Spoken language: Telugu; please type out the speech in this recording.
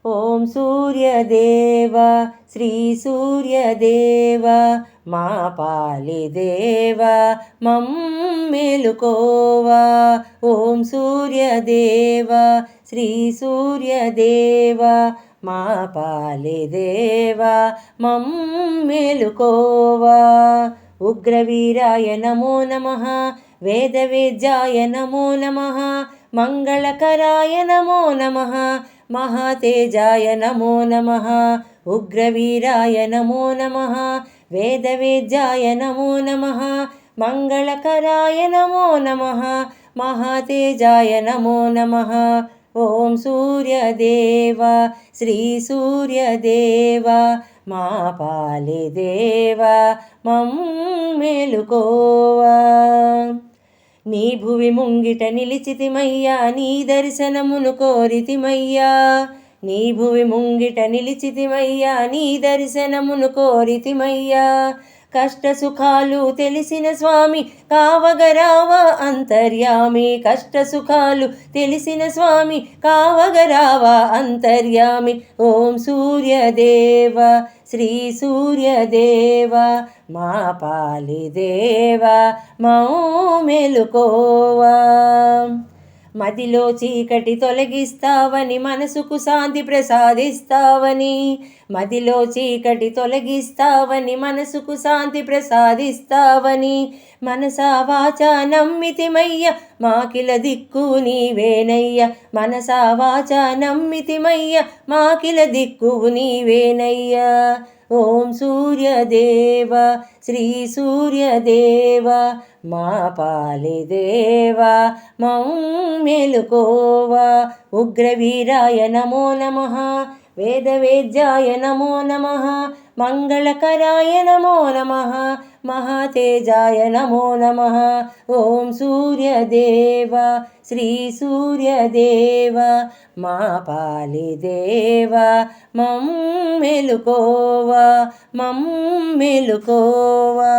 ఓం సూర్యదేవ శ్రీ సూర్యదేవ మా పాలిదేవ మమ్మేలుకోవా. ఓం సూర్యదేవ శ్రీ సూర్యదేవ మా పాలిదేవ మమ్మేలుకోవా. ఉగ్రవీరాయ నమో నమః, వేదవేద్యాయ నమో నమః, మంగళకరాయ నమో నమః, మహాతేజాయ నమో నమః. ఉగ్రవీరాయ నమో నమః, వేదవేద్యాయ నమో నమః, మంగళకరాయ నమో నమః, మహాతేజాయ నమో నమః. ఓం సూర్యదేవ శ్రీ సూర్యదేవ మా పాలిదేవ మమ్మేలుకోవా. నీ భువి ముంగిట నిలిచితిమయ్యా, నీ దర్శనమును కోరితిమయ్యా. నీ భువి ముంగిట నిలిచితిమయ్యా, నీ దర్శనమును కోరితిమయ్యా. కష్ట సుఖాలు తెలిసిన స్వామి కావగరావా అంతర్యామి. కష్ట సుఖాలు తెలిసిన స్వామి కావగరావా అంతర్యామి. ఓం సూర్యదేవ శ్రీ సూర్యదేవ మా పాలిదేవ మమ్మేలుకోవా. మదిలో చీకటి తొలగిస్తావని, మనసుకు శాంతి ప్రసాదిస్తావని. మదిలో చీకటి తొలగిస్తావని, మనసుకు శాంతి ప్రసాదిస్తావని. మనసా వాచా నమ్మితిమయ్య మాకిల దిక్కు నీవేనయ్య. మనసా వాచా నమ్మితిమయ్య మాకిల దిక్కు నీవేనయ్య. ఓం సూర్యదేవ శ్రీ సూర్యదేవ మా పాలిదేవ మమ్మేలుకోవా. ఉగ్రవీరాయ నమో నమః, వేదవేద్యాయ నమో నమః, మంగళకరాయ నమో నమః, మహాతేజాయ నమో నమః. ఓం సూర్యదేవ శ్రీ సూర్యదేవ మా పాలిదేవ మమ్మేలుకోవా మమ్మేలుకోవా.